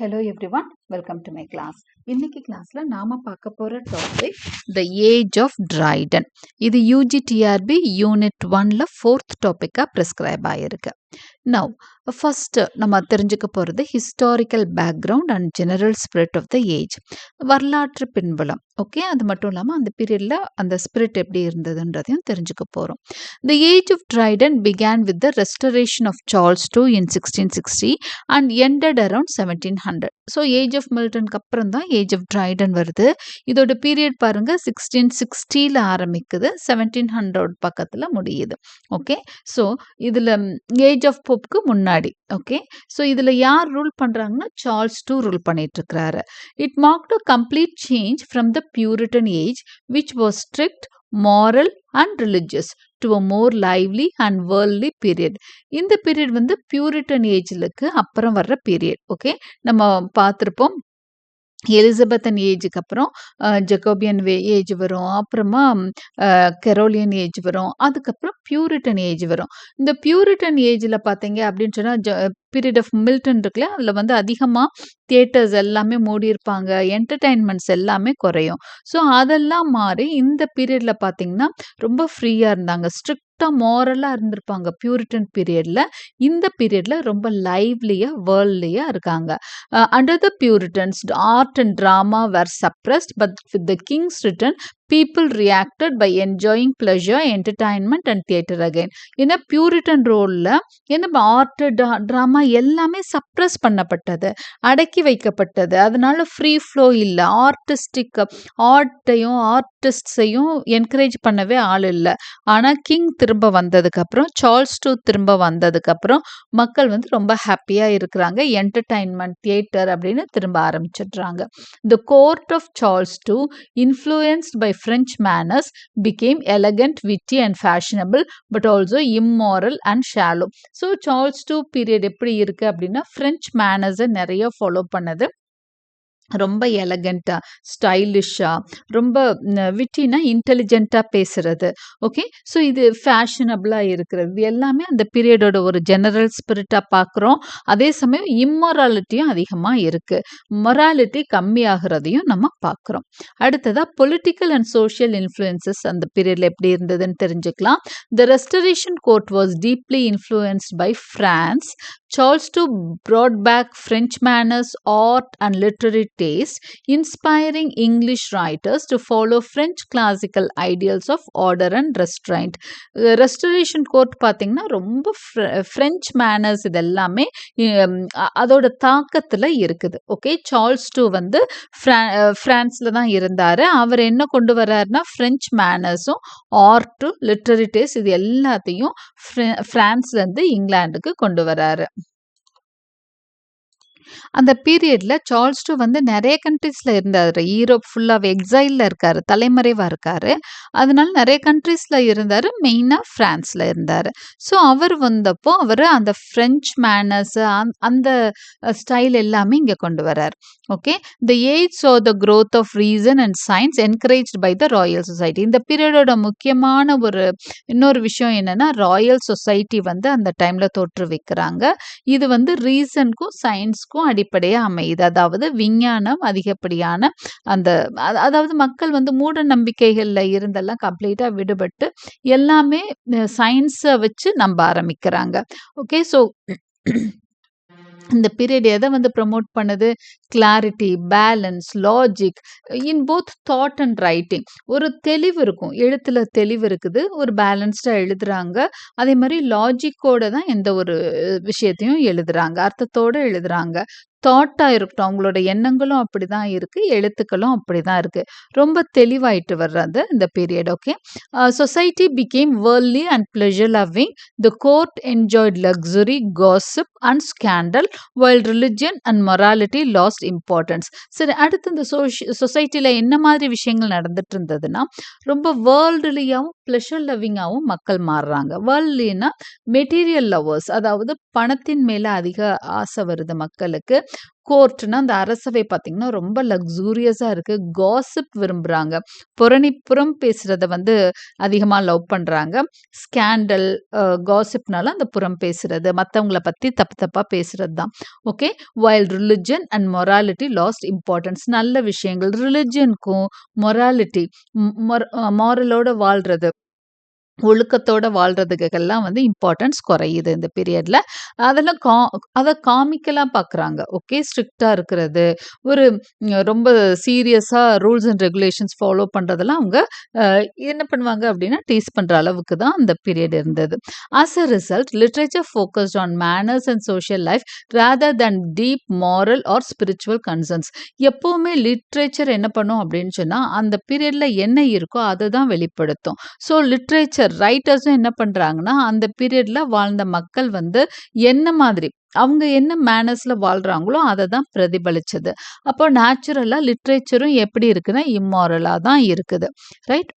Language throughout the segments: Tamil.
Hello everyone, welcome to my class. இன்னைக்கு கிளாஸ்ல நாம பார்க்க போற topic The Age of Dryden. இது UGTRB யூனிட் 1ல 4th டாபிக்கா பிரிஸ்கிரைப் ஆயிருக்கு. Now, first நம்ம தெரிஞ்சுக்க போறது historical background and general spirit of the age. வரலாற்று பின்புலம். ஓகே, அது மட்டும் இல்லாம அந்த பீரியட்ல அந்த ஸ்பிரிட் எப்படி இருந்ததுன்றதையும் தெரிஞ்சுக்க போறோம். The age of Dryden began with the restoration of Charles II in 1660 and ended around 1700. So age of மில்டனுக்கு அப்புறம் தான் ஏஜ் ஆஃப் ட்ரைடன் வருது. இதோட பீரியட் பாருங்க 1660ல ஆரம்பிக்குது, 1700 பக்கத்துல முடியுது. ஓகே, ஸோ இதுல ஏஜ் ஆஃப் போப்க்கு முன்னாடி. ஓகே, ஸோ இதுல யார் ரூல் பண்றாங்கன்னா சார்ல்ஸ் II ரூல் பண்ணிட்டு இருக்கிறாரு. It marked a complete change from the Puritan age which was strict, moral and religious to a more lively and worldly period. இந்த பீரியட் வந்து பியூரிட்டன் ஏஜ்லுக்கு அப்புறம் வர்ற பீரியட். ஓகே, நம்ம பார்த்துருப்போம் எலிசபெத்தன் ஏஜுக்கு அப்புறம் ஜெகோபியன் ஏஜ் வரும், அப்புறமா கெரோலியன் ஏஜ் வரும், அதுக்கப்புறம் பியூரிட்டன் ஏஜ் வரும். இந்த பியூரிட்டன் ஏஜில் பார்த்தீங்க அப்படின்னு சொன்னால் பீரியட் ஆஃப் மில்டன் இருக்குல்ல, அதில் வந்து அதிகமாக தியேட்டர்ஸ் எல்லாமே மூடி இருப்பாங்க, என்டர்டைன்மெண்ட்ஸ் எல்லாமே குறையும். ஸோ அதெல்லாம் மாறி இந்த பீரியடில் பார்த்தீங்கன்னா ரொம்ப ஃப்ரீயாக இருந்தாங்க, ஸ்ட்ரிக்டாக மாரலாக இருந்திருப்பாங்க பியூரிட்டன் பீரியடில். இந்த பீரியடில் ரொம்ப லைவ்லியாக வேர்ல்ட்லியாக இருக்காங்க. Under the Puritans art and drama were suppressed, but with the king's return people reacted by enjoying pleasure, entertainment and theatre again. ஏன்னா பியூரிட்டன் ரோலில் என்ன ஆர்ட் ட்ராமா எல்லாமே சப்ரஸ் பண்ணப்பட்டது, அடக்கி வைக்கப்பட்டது. அதனால ஃப்ரீ ஃப்ளோ இல்லை, ஆர்ட்டையும் ஆர்டிஸ்டையும் என்கரேஜ் பண்ணவே ஆள் இல்லை. ஆனால் கிங் திரும்ப வந்ததுக்கப்புறம், சார்ல்ஸ் II திரும்ப வந்ததுக்கப்புறம் மக்கள் வந்து ரொம்ப ஹாப்பியாக இருக்கிறாங்க, என்டர்டைன்மெண்ட் தியேட்டர் அப்படின்னு திரும்ப ஆரம்பிச்சிடுறாங்க. The court of Charles II, influenced by French manners, became elegant, witty and fashionable, but also immoral and shallow. So Charles II period எப்படி இருக்கு அப்படின்னா French manners நிறைய ஃபாலோ பண்ணது, ரொம்ப எலகண்டா ஸ்டைலிஷா, ரொம்ப விட்டினா இன்டெலிஜென்ட்டாக பேசுறது. ஓகே, ஸோ இது ஃபேஷனபிளாக இருக்கிறது, இது எல்லாமே அந்த பீரியடோட ஒரு ஜெனரல் ஸ்பிரிட்டாக பார்க்குறோம். அதே சமயம் இம்மொராலிட்டியும் அதிகமாக இருக்குது, மொராலிட்டி கம்மியாகிறதையும் நம்ம பார்க்குறோம். அடுத்ததாக பொலிட்டிக்கல் அண்ட் சோஷியல் இன்ஃப்ளூயன்சஸ் அந்த பீரியடில் எப்படி இருந்ததுன்னு தெரிஞ்சுக்கலாம். The restoration court was deeply influenced by France. Charles II brought back French manners, art and literary taste, inspiring English writers to follow French classical ideals of order and restraint. Restoration court பார்த்தீங்கன்னா ரொம்ப ஃப்ரெஞ்ச் மேனர்ஸ் இதெல்லாமே அதோட தாக்கத்தில் இருக்குது. ஓகே, சார்ல்ஸ் II வந்து ஃப்ரான்ஸில் தான் இருந்தார். அவர் என்ன கொண்டு வர்றாருன்னா ஃப்ரெஞ்ச் மேனர்ஸும் ஆர்ட்டு லிட்ரரி டேஸ்ட் இது எல்லாத்தையும் ஃப்ரான்ஸ்லேருந்து இங்கிலாந்துக்கு கொண்டு வர்றாரு. அந்த பீரியட்ல சார்ல்ஸ் II வந்து நிறைய கண்ட்ரீஸ்ல இருந்தாரு, யூரோப் ஃபுல்லாக எக்ஸைலில் இருக்காரு, தலைமறைவாக இருக்காரு. அதனால நிறைய கண்ட்ரீஸ்ல இருந்தாரு, மெயினாக ஃப்ரான்ஸில் இருந்தார். ஸோ அவர் வந்தப்போ அவர் அந்த ஃப்ரெஞ்ச் மேனர்ஸ் அந்த ஸ்டைல் எல்லாமே இங்கே கொண்டு வர்றார். Okay, the age so the growth of reason and science encouraged by the Royal Society. இந்த பீரியடோட முக்கியமான இன்னொரு விஷயம் என்னன்னா, ராயல் சொசைட்டி வந்து அந்த டைம்ல தோற்றுவிக்கிறாங்க. இது வந்து ரீசனுக்கும் சயின்ஸ்க்கும் அடிப்படையாக அமையுது. அதாவது விஞ்ஞானம் அதிகப்படியான அதாவது மக்கள் வந்து மூட நம்பிக்கைகள்ல இருந்தெல்லாம் கம்ப்ளீட்டா விடுபட்டு எல்லாமே சயின்ஸை வச்சு நம்ப ஆரம்பிக்கிறாங்க. ஓகே, ஸோ இந்த பீரியட் எதை வந்து ப்ரமோட் பண்ணுது? Clarity, balance, logic in both thought and writing. ஒரு தெளிவு இருக்கும், எழுத்துல தெளிவு இருக்குது, ஒரு பேலன்ஸ்டாக எழுதுறாங்க. அதே மாதிரி லாஜிக்கோட தான் எந்த ஒரு விஷயத்தையும் எழுதுறாங்க, அர்த்தத்தோடு எழுதுறாங்க. தாட்டாக இருக்கட்டும், அவங்களோட எண்ணங்களும் அப்படி தான் இருக்குது, எழுத்துக்களும் அப்படி தான் இருக்குது, ரொம்ப தெளிவாயிட்டு வர்றது இந்த period. Okay, society became worldly and pleasure loving. The court enjoyed luxury, gossip and scandal, while religion and morality last importance. சரி, அடுத்து இந்த சொசைட்டியில் என்ன மாதிரி விஷயங்கள் நடந்துட்டு இருந்ததுன்னா, ரொம்ப வேர்ல்டுலியாகவும் ப்ளஷர் லவ்விங்காகவும் மக்கள் மாறுறாங்க. வேர்ல்ட்லினா மெட்டீரியல் லவ்வர்ஸ், அதாவது பணத்தின் மேலே அதிக ஆசை வருது மக்களுக்கு. கோர்ட்னா அந்த அரசவை பார்த்தீங்கன்னா ரொம்ப லக்ஸூரியஸாக இருக்குது. காசிப் விரும்புகிறாங்க. புறம் பேசுகிறத வந்து அதிகமாக லவ் பண்ணுறாங்க. ஸ்கேண்டல், காசிப்னால அந்த புறம் பேசுகிறது, மற்றவங்கள பற்றி தப்பு தப்பாக பேசுகிறது தான். Okay. While religion and morality last importance. நல்ல விஷயங்கள், ரிலிஜனுக்கும் மொராலிட்டி, மாரலோட வாழ்கிறது, ஒழுக்கத்தோட வாழ்றதுக்கெல்லாம் வந்து இம்பார்ட்டன்ஸ் குறையுது இந்த பீரியட்ல. அதெல்லாம் அதை காமிக்கலாக பார்க்குறாங்க. ஓகே. ஸ்ட்ரிக்டாக இருக்கிறது, ஒரு ரொம்ப சீரியஸாக ரூல்ஸ் அண்ட் ரெகுலேஷன்ஸ் ஃபாலோ பண்ணுறதெல்லாம் அவங்க என்ன பண்ணுவாங்க அப்படின்னா டீஸ் பண்ணுற அளவுக்கு தான் அந்த பீரியட் இருந்தது. As a result literature focused on manners and social life rather than deep moral or spiritual concerns. எப்போவுமே லிட்ரேச்சர் என்ன பண்ணும் அப்படின்னு சொன்னால் அந்த பீரியடில் என்ன இருக்கோ அதை தான் வெளிப்படுத்தும். ஸோ லிட்ரேச்சர் ரைட்டர்ஸும் என்ன பண்ணுறாங்கன்னா அந்த பீரியடில் வாழ்ந்த மக்கள் வந்து என்ன மாதிரி அவங்க என்ன மேனர்ஸில் வாழ்கிறாங்களோ அதை தான் பிரதிபலிச்சது. அப்போ நேச்சுரலாக லிட்ரேச்சரும் எப்படி இருக்குன்னா இம்மாரலாக தான் இருக்குது. Right.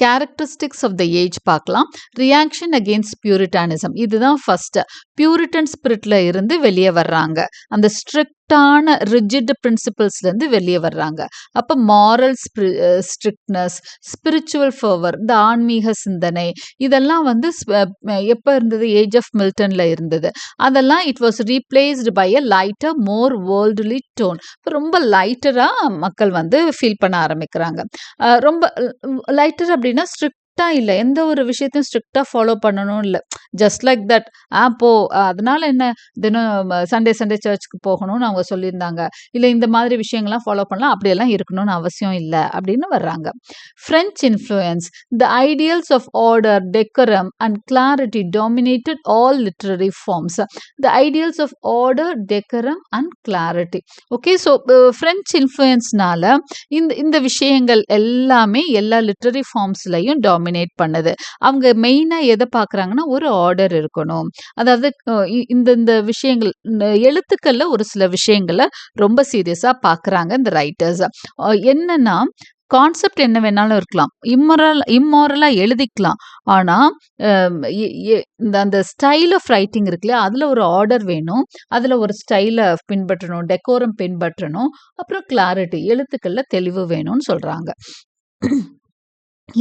Characteristics of the age பார்க்கலாம். ரியாக்ஷன் அகெயின்ஸ்ட் பியூரிட்டானிசம், இதுதான் ஃபர்ஸ்ட். பியூரிட்டன் ஸ்பிரிட்ல இருந்து வெளியே வர்றாங்க, அந்த ஸ்ட்ரிக்டான ரிஜிட் பிரின்சிபல்ஸ்லேருந்து வெளியே வர்றாங்க. அப்போ மாரல் ஸ்ட்ரிக்ட்னஸ், ஸ்பிரிச்சுவல் ஃபர்வர், இந்த ஆன்மீக சிந்தனை, இதெல்லாம் வந்து எப்போ இருந்தது? ஏஜ் ஆஃப் மில்டனில் இருந்தது. அதெல்லாம் it was replaced by a lighter more worldly tone. ரொம்ப லைட்டராக மக்கள் வந்து ஃபீல் பண்ண ஆரம்பிக்கிறாங்க. ரொம்ப லைட்டர் அப்படின்னா ஸ்ட்ரிக்டாக இல்லை, எந்த ஒரு விஷயத்தையும் ஸ்ட்ரிக்டாக ஃபாலோ பண்ணணும் இல்லை, ஜஸ்ட் லைக் தட். அதனால என்ன, தினம் சண்டே சர்ச்சுக்கு போகணும்னு அவங்க சொல்லியிருந்தாங்க, இல்லை இந்த மாதிரி விஷயங்கள்லாம் ஃபாலோ பண்ணலாம், அப்படியெல்லாம் இருக்கணும்னு அவசியம் இல்லை அப்படின்னு வர்றாங்க. French influence, the ideals of order, decorum and clarity dominated all literary forms. The ideals of order, decorum and clarity. Okay. So French இன்ஃப்ளூயன்ஸ்னால இந்த விஷயங்கள் எல்லாமே எல்லா லிட்ரரி ஃபார்ம்ஸ்லையும் டாமினேட் பண்ணுது. அவங்க மெயினாக எதை பார்க்குறாங்கன்னா ஒரு ஆர்டர் இருக்கணும், அதாவது இந்த விஷயங்கள் எழுத்துக்கள்ல ஒரு சில விஷயங்களை ரொம்ப சீரியஸாக பார்க்குறாங்க இந்த ரைட்டர்ஸ். என்னன்னா கான்செப்ட் என்ன வேணாலும் இருக்கலாம், இம்மாரலாக எழுதிக்கலாம், ஆனால் அந்த ஸ்டைல் ஆஃப் ரைட்டிங் இருக்கு இல்லையா, அதில் ஒரு ஆர்டர் வேணும், அதில் ஒரு ஸ்டைலை பின்பற்றணும், டெக்கோரம் பின்பற்றணும், அப்புறம் கிளாரிட்டி, எழுத்துக்களில் தெளிவு வேணும்னு சொல்கிறாங்க.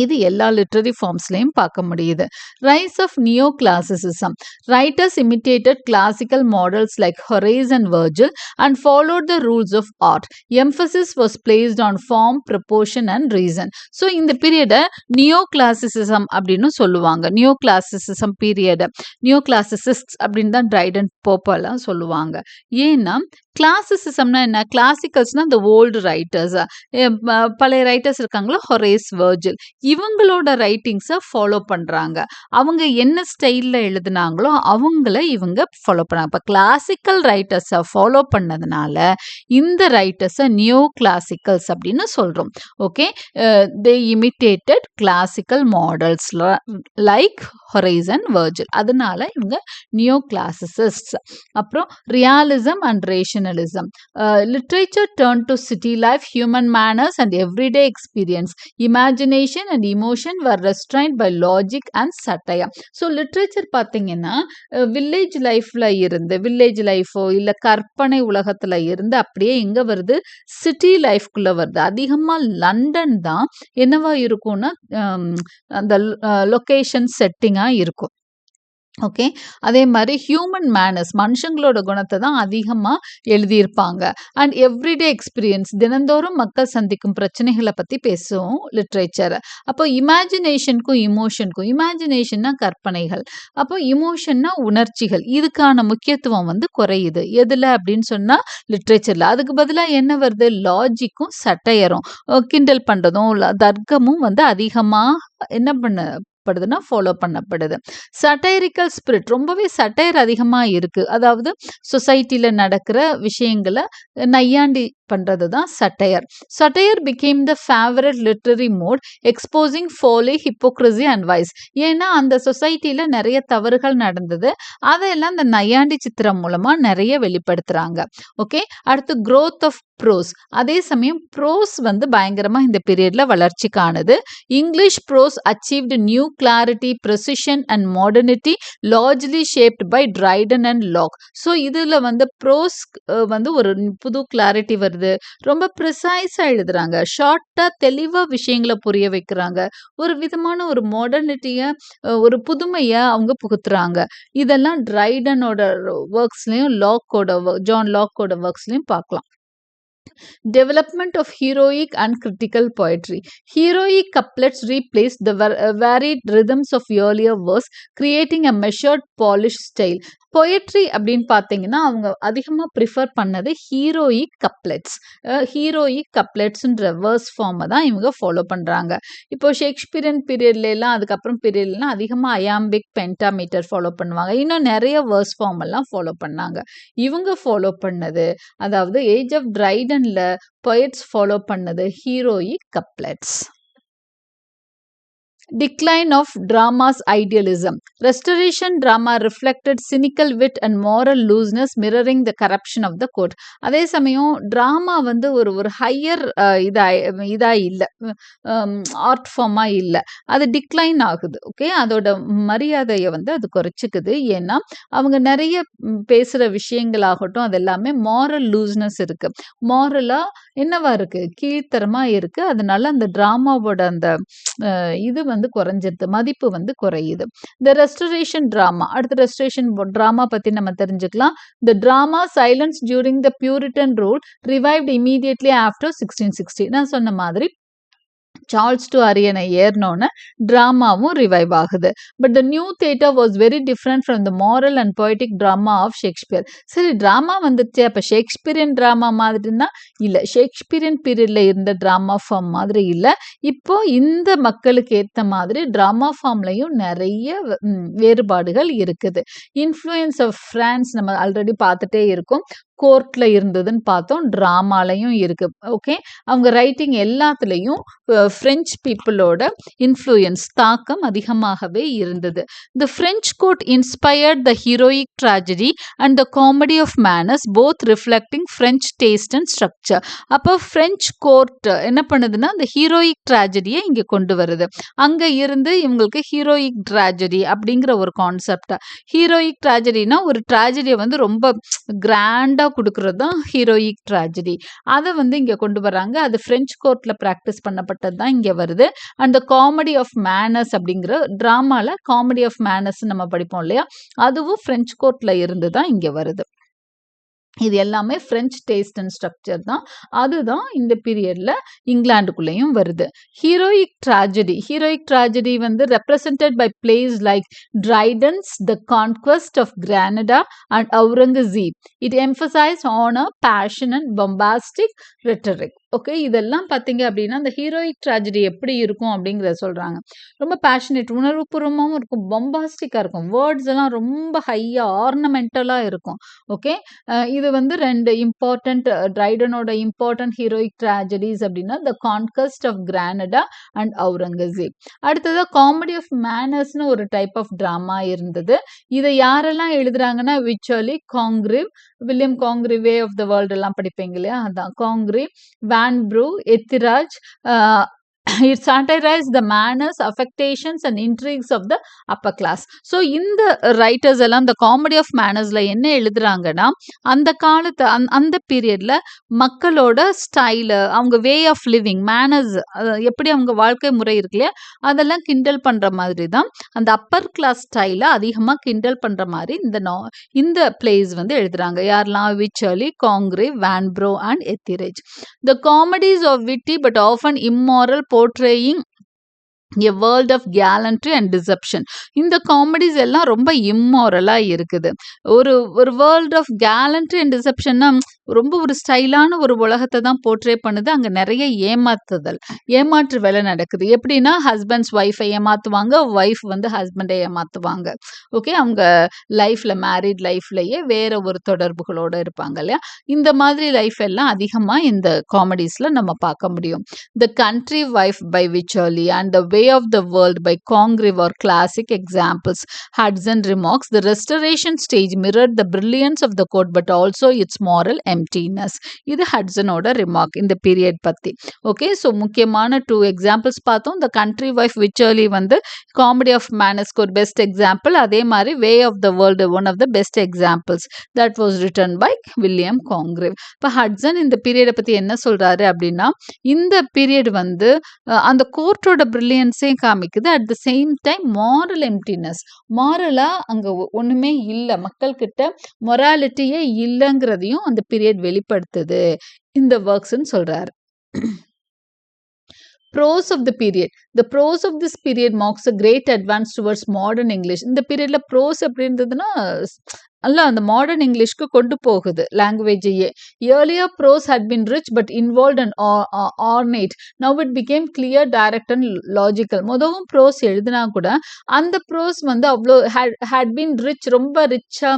இது எல்லா லிட்ரரி ஃபார்ம்ஸ்லையும் பார்க்க முடியுது. Rise of neoclassicism. Writers imitated classical models like Horace and Virgil and followed the rules of art. Emphasis was placed on form, proportion and reason. So இந்த பீரியடை நியோ கிளாசிசிசம் அப்படின்னு சொல்லுவாங்க. நியோ கிளாசிசிசம் பீரியடை நியோ கிளாசிசிஸ்ட் அப்படின்னு தான் ட்ரைடன் போப்பெல்லாம் சொல்லுவாங்க. ஏன்னா கிளாசிசிசம்னா என்ன? கிளாசிக்கல்ஸ்னா இந்த ஓல்டு ரைட்டர்ஸ், பழைய ரைட்டர்ஸ் இருக்காங்களோ, ஹொரேஸ், வெர்ஜில், இவங்களோட ரைட்டிங்ஸை ஃபாலோ பண்ணுறாங்க. அவங்க என்ன ஸ்டைலில் எழுதுனாங்களோ அவங்கள இவங்க ஃபாலோ பண்ணாங்க. இப்போ கிளாசிக்கல் ரைட்டர்ஸை ஃபாலோ பண்ணதுனால இந்த ரைட்டர்ஸை நியோ கிளாசிக்கல்ஸ் அப்படின்னு சொல்கிறோம். Okay. They இமிட்டேட்டட் classical models like Horace and Virgil, அதனால இவங்க நியோ கிளாசிசிஸ்ட்ஸ். அப்புறம் realism and rationalism. Literature turn to city life, human manners and everyday experience. Imagination and emotion were restrained by logic and satire. So literature பார்த்தீங்கன்னா வில்லேஜ் லைஃப்பில் இருந்து, வில்லேஜ் லைஃபோ இல்லை கற்பனை உலகத்தில் இருந்து அப்படியே எங்கே வருது? சிட்டி லைஃப்குள்ளே வருது. அதிகமாக லண்டன் தான் என்னவா இருக்கும்னா அந்த லொக்கேஷன் செட்டிங்காக இருக்கும். ஓகே. அதே மாதிரி ஹியூமன் மேனர்ஸ், மனுஷங்களோட குணத்தை தான் அதிகமாக எழுதியிருப்பாங்க. அண்ட் எவ்ரிடே எக்ஸ்பீரியன்ஸ், தினந்தோறும் மக்கள் சந்திக்கும் பிரச்சனைகளை பற்றி பேசுவோம் லிட்ரேச்சர். அப்போ இமேஜினேஷனுக்கும் இமோஷனுக்கும், இமேஜினேஷன்னா கற்பனைகள், அப்போ இமோஷன்னா உணர்ச்சிகள், இதுக்கான முக்கியத்துவம் வந்து குறையுது. எதில் அப்படின்னு சொன்னால் லிட்ரேச்சரில். அதுக்கு பதிலாக என்ன வருது? லாஜிக்கும் சட்டையரும், கிண்டல் பண்ணுறதும் தர்க்கமும் வந்து அதிகமாக என்ன படுதுன்னா ஃபாலோ பண்ணப்படுது. சட்டைரிக்கல் ஸ்பிரிட், ரொம்பவே சட்டையர் அதிகமாக இருக்குது. அதாவது சொசைட்டியில் நடக்கிற விஷயங்களை நையாண்டி பண்ணுறது தான் satire. Satire became the favourite literary mode exposing folly hypocrisy and vice. ஏன்னா அந்த சொசைட்டியில் நிறைய தவறுகள் நடந்தது, அதையெல்லாம் இந்த நையாண்டி சித்திரம் மூலமாக நிறைய வெளிப்படுத்துகிறாங்க. ஓகே, அடுத்து growth ஆஃப் ப்ரோஸ். அதே சமயம் ப்ரோஸ் வந்து பயங்கரமாக இந்த பீரியட்ல வளர்ச்சி காணுது. English prose achieved new clarity, precision and modernity largely shaped by Dryden and Locke. So இதில் வந்து ப்ரோஸ் வந்து ஒரு புது கிளாரிட்டி வருது, ரொம்ப ப்ரிசைஸாக எழுதுறாங்க, ஷார்ட்டாக தெளிவாக விஷயங்களை புரிய வைக்கிறாங்க, ஒரு விதமான ஒரு மாடர்னிட்டியை ஒரு புதுமையை அவங்க புகுத்துறாங்க. இதெல்லாம் ட்ரைடனோட ஒர்க்ஸ்லையும் ஜான் லாக்கோட ஒர்க்ஸ்லையும் பார்க்கலாம். Development of heroic and critical poetry. Heroic couplets replaced the varied rhythms of earlier verse, creating a measured, polished style. Poetry அப்படின்னு பார்த்தீங்கன்னா அவங்க அதிகமாக ப்ரிஃபர் பண்ணது ஹீரோயிக் கப்லெட்ஸ்ன்ற வேர்ஸ் ஃபார்மை தான் இவங்க ஃபாலோ பண்ணுறாங்க. இப்போ ஷேக்ஸ்பியரியன் பீரியட்லாம் அதுக்கப்புறம் பீரியட்லாம் அதிகமாக அயாம்பிக் பென்டாமீட்டர் ஃபாலோ பண்ணுவாங்க, இன்னும் நிறைய வேர்ஸ் ஃபார்ம் எல்லாம் ஃபாலோ பண்ணாங்க. இவங்க ஃபாலோ பண்ணது, அதாவது ஏஜ் ஆஃப் ட்ரைடனில் பொயட்ஸ் ஃபாலோ பண்ணது heroic couplets. Decline of drama's idealism. Restoration drama reflected cynical wit and moral looseness, mirroring the corruption of the court. அதே சமயம் ட்ராமா வந்து ஒரு ஹையர் இதா இல்லை, ஆர்ட் ஃபார்மாக இல்லை, அது டிக்ளைன் ஆகுது. ஓகே, அதோட மரியாதையை வந்து அது குறைச்சிக்குது. ஏன்னா அவங்க நிறைய பேசுகிற விஷயங்களாகட்டும் அது எல்லாமே மாரல் லூஸ்னஸ் இருக்குது, மாரலாக என்னவா இருக்குது, கீழ்த்தரமாக இருக்குது. அதனால அந்த ட்ராமாவோட அந்த இது வந்து குறைஞ்சிருது, மதிப்பு வந்து குறையுது. இந்த ரெஸ்டரேஷன் ட்ராமா, அடுத்த ரெஸ்டரேஷன் ட்ராமா பற்றி நம்ம தெரிஞ்சுக்கலாம். The drama silence during the Puritan rule revived immediately after 1660. நான் சொன்ன மாதிரி சார்ல்ஸ் டு அரியணை ஏறினோன்னு ட்ராமாவும் ரிவைவ் ஆகுது. But the new theatre was very different from the moral and poetic drama of Shakespeare. சரி, ட்ராமா வந்துச்சு, அப்போ ஷேக்ஸ்பியரியன் ட்ராமா மாதிரினா இல்லை, ஷேக்ஸ்பியரியன் பீரியடில் இருந்த ட்ராமா ஃபார்ம் மாதிரி இல்லை. இப்போ இந்த மக்களுக்கு ஏற்ற மாதிரி ட்ராமா ஃபார்ம்லையும் நிறைய வேறுபாடுகள் இருக்குது. இன்ஃப்ளூயன்ஸ் ஆஃப் ஃப்ரான்ஸ் நம்ம ஆல்ரெடி பார்த்துட்டே இருக்கோம், கோர்ட்டில் இருந்ததுன்னு பார்த்தோம், ட்ராமாலையும் இருக்குது. ஓகே, அவங்க ரைட்டிங் எல்லாத்துலேயும் ஃப்ரெஞ்ச் பீப்புளோட இன்ஃப்ளூயன்ஸ் தாக்கம் அதிகமாகவே இருந்தது. The French court inspired the heroic tragedy and the comedy of manners, both reflecting French taste and structure. அப்போ ஃப்ரெஞ்ச் கோர்ட் என்ன பண்ணுதுன்னா அந்த ஹீரோயிக் ட்ராஜடியை இங்கே கொண்டு வருது. அங்கே இருந்து இவங்களுக்கு ஹீரோயிக் ட்ராஜடி அப்படிங்கிற ஒரு கான்செப்ட். ஹீரோயிக் ட்ராஜடினா ஒரு ட்ராஜடியை வந்து ரொம்ப கிராண்டாக கொடுக்கறது தான் ஹீரோயிக் ட்ராஜடி. அதை வந்து இங்கே கொண்டு வராங்க. அது ஃப்ரெஞ்ச் கோர்ட்டில் ப்ராக்டிஸ் பண்ணப்பட்டது தான் இங்கே வருது. And the comedy of manners அப்படிங்கிற ட்ராமாவில் காமெடி ஆஃப் மேனர்ஸ் நம்ம படிப்போம் இல்லையா, அதுவும் ஃப்ரெஞ்ச் கோர்ட்டில் இருந்து தான் இங்கே வருது. இது எல்லாமே ஃப்ரெஞ்ச் டேஸ்ட் அண்ட் ஸ்ட்ரக்சர் தான், அதுதான் இந்த பீரியடில் இங்கிலாந்துக்குள்ளேயும் வருது. ஹீரோயிக் ட்ராஜடி வந்து represented by plays like Dryden's the conquest of Granada and Aurangzeb. It emphasize honour, passion and bombastic rhetoric. Okay, இதெல்லாம் பார்த்தீங்க அப்படின்னா அந்த ஹீரோயிக் ட்ராஜடி எப்படி இருக்கும் அப்படிங்கிறத சொல்கிறாங்க. ரொம்ப பேஷனேட், உணர்வுபூர்வமாகவும் இருக்கும், பொம்பாஸ்டிக்காக இருக்கும், வேர்ட்ஸ் எல்லாம் ரொம்ப ஹையாக ஆர்னமெண்டலாக இருக்கும். ஓகே, இது வந்து ரெண்டு இம்பார்ட்டன்ட் ட்ரைடனோட இம்பார்ட்டன்ட் ஹீரோயிக் ட்ராஜடிஸ் அப்படின்னா த conquest of Granada and Aurangzeb. அடுத்தது காமெடி ஆஃப் மேனர்ஸ்னு ஒரு டைப் ஆஃப் ட்ராமா இருந்தது. இதை யாரெல்லாம் எழுதுறாங்கன்னா Wycherley Congreve, William Congreve way of the world எல்லாம் படிப்பீங்க இல்லையா, அதான் Congreve, Vanbrugh, Etherege. It satirized the manners, affectations and intrigues of the upper class. So இந்த ரைட்டர்ஸ் எல்லாம் இந்த காமெடி ஆஃப் மேனர்ஸில் என்ன எழுதுறாங்கன்னா அந்த காலத்து அந்த பீரியடில் மக்களோட ஸ்டைலு, அவங்க வே ஆஃப் லிவிங், மேனர்ஸ், எப்படி அவங்க வாழ்க்கை முறை இருக்கு இல்லையா, அதெல்லாம் கிண்டல் பண்ணுற மாதிரி தான் அந்த அப்பர் கிளாஸ் ஸ்டைலை அதிகமாக கிண்டல் பண்ணுற மாதிரி இந்த பிளேஸ் வந்து எழுதுறாங்க. யாரெல்லாம்? விச்சர்லி, காங்கிரிவ், வான்ப்ரோ and எத்திரேஜ். The comedies are witty but often immoral, portraying a world of gallantry and deception. இந்த காமெடிஸ் எல்லாம் ரொம்ப இம்மாரலாக இருக்குது. ஒரு வேர்ல்ட் ஆஃப் கேலண்ட்ரி அண்ட் டிசெப்ஷன்னா ரொம்ப ஒரு ஸ்டைலான ஒரு உலகத்தை தான் போர்ட்ரே பண்ணுது. அங்க நிறைய ஏமாற்று வேலை நடக்குது. எப்படின்னா ஹஸ்பண்ட்ஸ் ஒய்ஃபை ஏமாத்துவாங்க, ஒய்ஃப் வந்து ஹஸ்பண்டை ஏமாத்துவாங்க. ஓகே, அவங்க மேரிட் லைஃப்லயே வேற ஒரு தொடர்புகளோட இருப்பாங்க இல்லையா? இந்த மாதிரி லைஃப் எல்லாம் அதிகமா இந்த காமெடிஸ்ல நம்ம பார்க்க முடியும். The country wife by Wycherley and the way of the world by Congreve are classic examples. Hudson remarks the restoration stage mirrored the brilliance of the court but also its moral emptiness. இது ஹட்சனோட ரிமார்க் இந்த பீரியட் பத்தி. ஓகே, ஸோ முக்கியமான 2 எக்ஸாம்பிள்ஸ் பார்த்தோம். த கண்ட்ரி வைஃப் விச்சர்லி வந்து காமெடி ஆஃப் மேனஸ்க்கு ஒரு பெஸ்ட் எக்ஸாம்பிள். அதே மாதிரி way of the world one of the best examples. That was written by William Congreve. இப்போ ஹட்சன் இந்த பீரியடை பத்தி என்ன சொல்றாரு அப்படின்னா, இந்த பீரியட் வந்து அந்த கோர்ட்டோட பிரில்லியன்ஸையும் காமிக்குது. At the same time moral emptiness, மாரலா அங்க ஒண்ணுமே இல்ல, மக்கள் கிட்ட மொராலிட்டியே இல்லைங்கிறதையும் அந்த பீரியட் வெளிப்படுத்துது இந்த ஒர்க்ஸ்ன்னு சொல்றாரு. Prose of the period. The prose of this period marks a great advance towards modern English. இந்த பீரியட்ல ப்ரோஸ் எப்படி இருந்ததுன்னா அல்ல அந்த மாடர்ன் இங்கிலீஷ்க்கு கொண்டு போகுது லாங்குவேஜையே. Earlier prose had been rich but involved and ornate. Now it became clear, direct and logical. முதவும் ப்ரோஸ் எழுதினா கூட அந்த ப்ரோஸ் வந்து அவ்வளோ ஹேட் பின் ரிச், ரொம்ப ரிச்சா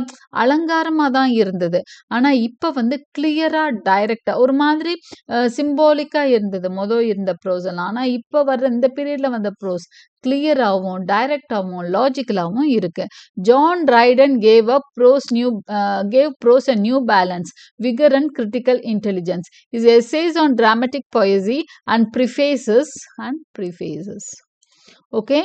அலங்காரமா தான் இருந்தது. ஆனா இப்ப வந்து கிளியரா டைரக்டா ஒரு மாதிரி சிம்பாலிக்கா இருந்தது இருந்த ப்ரோஸ் எல்லாம். ஆனா இப்ப வர்ற இந்த பீரியட்ல வந்த ப்ரோஸ் கிளியராகவும் டைரக்டாகவும் லாஜிக்கலாகவும் இருக்கு. John Triton gave prose a new balance, vigor and critical intelligence. His essays on dramatic poesy and prefaces. Okay,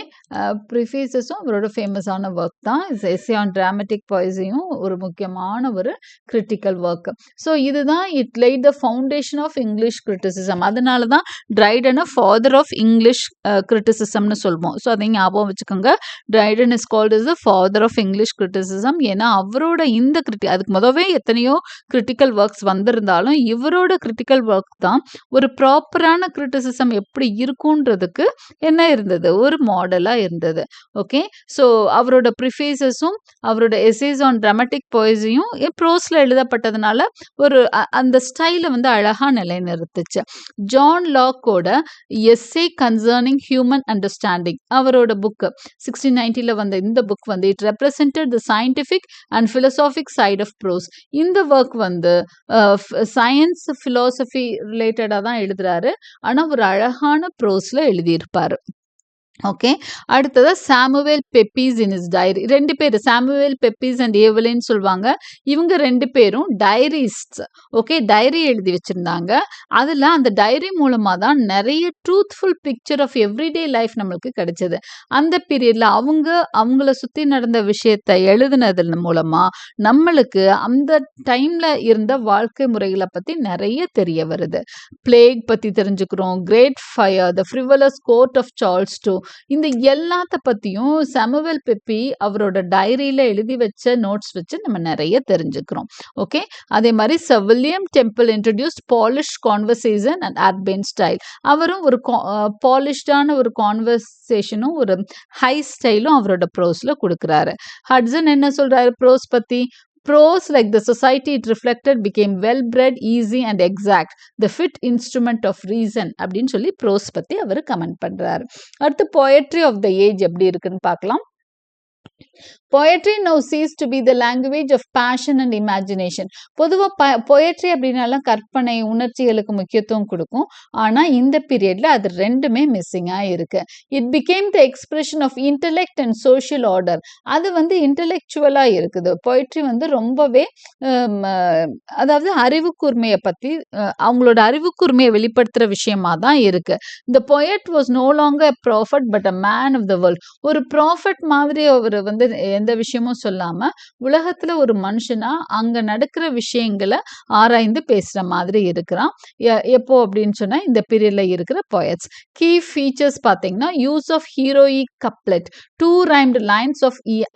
ப்ரிஃபேசஸும் அவரோட ஃபேமஸான ஒர்க் தான். எஸ்ஸே ஆன் டிராமட்டிக் பாய்ஸையும் ஒரு முக்கியமான ஒரு கிரிட்டிக்கல் ஒர்க். ஸோ இதுதான் it laid the foundation of English criticism. அதனால தான் ட்ரைடனை ஃபாதர் ஆஃப் இங்கிலீஷ் கிரிட்டிசிசம்னு சொல்வோம். ஸோ அதை ஞாபகம் வச்சுக்கோங்க. Dryden is called is the father of English criticism. ஏன்னா அவரோட இந்த அதுக்கு முதவே எத்தனையோ கிரிட்டிக்கல் ஒர்க்ஸ் வந்திருந்தாலும் இவரோட கிரிட்டிக்கல் ஒர்க் தான் ஒரு ப்ராப்பரான கிரிட்டிசிசம் எப்படி இருக்குன்றதுக்கு என்ன இருந்தது, ஒரு மாடலாக இருந்தது. ஓகே, ஸோ அவரோட ப்ரிஃபேசஸும் அவரோட எஸ்ஸேஸ் ஆன் ட்ராமட்டிக் போய்ஸியும் ப்ரோஸில் எழுதப்பட்டதுனால ஒரு அந்த ஸ்டைலை வந்து அழகாக நிலைநிறுத்துச்சு. ஜான் லாக்கோட எஸ்ஸே கன்சர்னிங் ஹியூமன் அண்டர்ஸ்டாண்டிங், அவரோட புக்கு 1690 வந்த இந்த புக் வந்து it represented the scientific and philosophic side of prose. இந்த ஒர்க் வந்து சயின்ஸ் ஃபிலாசபி ரிலேட்டடாக தான் எழுதுறாரு. ஆனால் ஒரு அழகான ப்ரோஸில் எழுதியிருப்பார். ஓகே, அடுத்தது சாமுவேல் பெப்பீஸ் இன் இஸ் டைரி. 2 பேர் சாமுவேல் பெப்பீஸ் அண்ட் ஏவலின்னு சொல்லுவாங்க. இவங்க 2 பேரும் டைரிஸ்ட். ஓகே, டைரி எழுதி வச்சிருந்தாங்க. அதில் அந்த டைரி மூலமாக தான் நிறைய truthful picture of everyday life நம்மளுக்கு கிடைச்சது. அந்த பீரியடில் அவங்கள சுற்றி நடந்த விஷயத்தை எழுதுனது மூலமாக நம்மளுக்கு அந்த டைமில் இருந்த வாழ்க்கை முறைகளை பற்றி நிறைய தெரிய வருது. பிளேக் பற்றி தெரிஞ்சுக்கிறோம், great fire, the frivolous court of Charles two, இந்த எல்லாத்த பத்தியும் சாமுவேல் பெப்பி அவரோட டைரியில எழுதி வச்ச நோட்ஸ் வச்சு நம்ம நிறைய தெரிஞ்சுக்கிறோம். ஓகே, அதே மாதிரி sir William temple introduced polish conversation and urban style. அவரும் ஒரு பாலிஷ்டான ஒரு கான்வர்சேஷனும் ஒரு ஹை ஸ்டைலும் அவரோட ப்ரோஸ்ல கொடுக்குறாரு. ஹட்சன் என்ன சொல்றாரு ப்ரோஸ் பத்தி? Prose, like the society it reflected, became well-bred, easy and exact, the fit instrument of reason அப்படின்னு சொல்லி ப்ரோஸ் பத்தி அவர் கமெண்ட் பண்றாரு. அடுத்து poetry of the age எப்படி இருக்குன்னு பார்க்கலாம். Poetry now ceased to be the language of passion and imagination. பொதுவாக poetry அப்படின்னாலாம் கற்பனை உணர்ச்சிகளுக்கு முக்கியத்துவம் கொடுக்கும். ஆனால் இந்த பீரியட்ல அது ரெண்டுமே மிஸ்ஸிங்காக இருக்கு. It became the expression of intellect and social order. அது வந்து இன்டெலெக்சுவலாக இருக்குது. poetry வந்து ரொம்பவே அதாவது அறிவு கூர்மையை பற்றி அவங்களோட அறிவு கூர்மையை வெளிப்படுத்துகிற விஷயமா தான் இருக்கு. The poet was no longer a prophet but a man of the world. ஒரு ப்ராஃபட் மாதிரி அவர் வந்து எந்த விஷயமும் சொல்லாம உலகத்துல ஒரு மனுஷனா அங்க நடக்கிற விஷயங்களை ஆராய்ந்து பேசுற மாதிரி இருக்கிறான். எப்போ அப்படின்னு சொன்னா இந்த பீரியட்ல இருக்கிற poets. கீ ஃபீச்சர்ஸ் பார்த்தீங்கன்னா use of heroic couplet, 2 rhymed lines of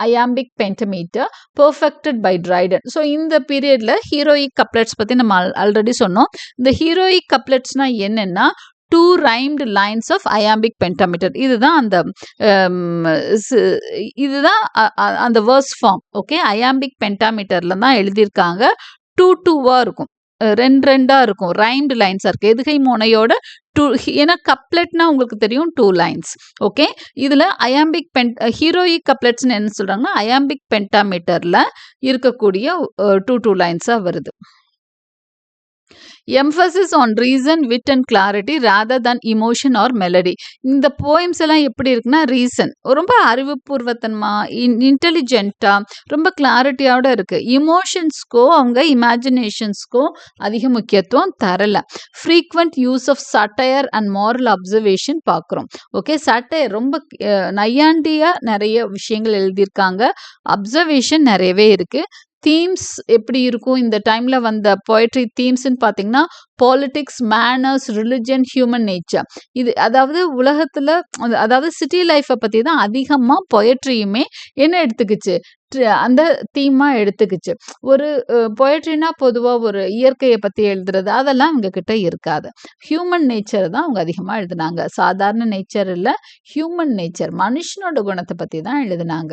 iambic pentameter perfected by Dryden. So இந்த பீரியட்ல ஹீரோயிக் கப்லெட்ஸ் பத்தி நம்ம ஆல்ரெடி சொன்னோம். இந்த ஹீரோயிக் கப்லெட்ஸ்னா என்னன்னா 2 rhymed lines of iambic pentameter. இதுதான் அந்த வேர்ஸ் ஃபார்ம். ஓகே, iambic pentameterல தான் எழுதியிருக்காங்க. 2 2வா இருக்கும். ரெண்டா இருக்கும். ரைம்டு லைன்ஸா இருக்கு. எதுகை மோனையோட டூ ஏன்னா கப்லெட்னா உங்களுக்கு தெரியும் 2 லைன்ஸ். ஓகே. இதுல அயாம்பிக் ஹீரோயிக் கப்லெட்ஸ்ன்னு என்ன சொல்றாங்கன்னா, அயாம்பிக் பென்டாமீட்டர்ல இருக்கக்கூடிய 2 லைன்ஸா வருது. Emphasis on reason wit and clarity rather than emotion or melody. இந்த போயம்ஸ் எல்லாம் எப்படி இருக்குன்னா ரீசன் ரொம்ப அறிவுபூர்வத்தனமா இன்டெலிஜென்ட்டா ரொம்ப கிளாரிட்டியோட இருக்கு. இமோஷன்ஸ்க்கோ அவங்க இமேஜினேஷன்ஸ்க்கோ அதிக முக்கியத்துவம் தரல. Frequent use of satire and moral observation பார்க்குறோம். ஓகே. சட்டையர் ரொம்ப நையாண்டியா நிறைய விஷயங்கள் எழுதியிருக்காங்க. அப்சர்வேஷன் நிறையவே இருக்கு. தீம்ஸ் எப்படி இருக்கும் இந்த டைம்ல வந்த போயட்ரி தீம்ஸ்ன்னு பார்த்தீங்கன்னா politics, manners, religion, human nature. இது அதாவது உலகத்துல அதாவது சிட்டி லைஃப்பை பற்றி தான் அதிகமாக பொயட்ரியுமே என்ன எடுத்துக்கிச்சு அந்த தீமா எடுத்துக்கிச்சு. ஒரு பொயட்ரினா பொதுவாக ஒரு இயற்கையை பற்றி எழுதுறது அதெல்லாம் அவங்க கிட்ட இருக்காது. ஹியூமன் நேச்சர் தான் அவங்க அதிகமாக எழுதுனாங்க. சாதாரண நேச்சர் இல்லை, ஹியூமன் நேச்சர் மனுஷனோட குணத்தை பற்றி தான் எழுதுனாங்க.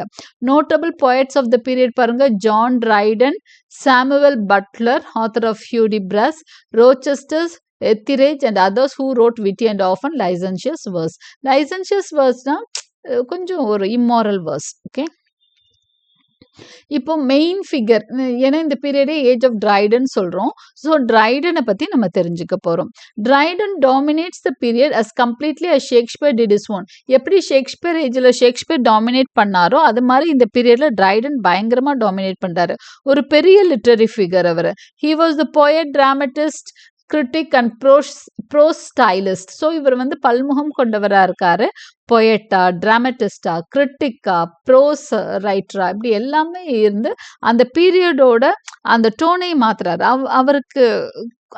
Notable poets of the period பாருங்க, John Dryden, Samuel Butler, author of Hudibras, Rochester's, Etherege and others who wrote witty and often licentious verse. Licentious வேர்ஸ்னா கொஞ்சம் ஒரு இம்மாரல் வேர்ஸ். ஓகே. இப்போ மெயின் ஃபிகர் ஏன்னா இந்த பீரியடே ஏஜ் ஆஃப் ட்ரைடன் சொல்கிறோம். ஸோ ட்ரைடனை பற்றி நம்ம தெரிஞ்சுக்க போகிறோம். Dryden dominates the period as completely as Shakespeare did his own. எப்படி ஷேக்ஸ்பியர் ஏஜில் ஷேக்ஸ்பியர் டாமினேட் பண்ணாரோ அது மாதிரி இந்த பீரியடில் ட்ரைடன் பயங்கரமாக டாமினேட் பண்ணுறாரு. ஒரு பெரிய லிட்ரரி ஃபிகர் அவர். He was the poet, dramatist, critic and prose stylist. So இவர் வந்து பல்முகம் கொண்டவராக இருக்காரு. பொயட்டா, டிராமட்டிஸ்டா, கிரிட்டிக்கா, ப்ரோஸ் ரைட்டரா இப்படி எல்லாமே இருந்து அந்த பீரியடோட அந்த டோனை மாத்துறாரு. அவருக்கு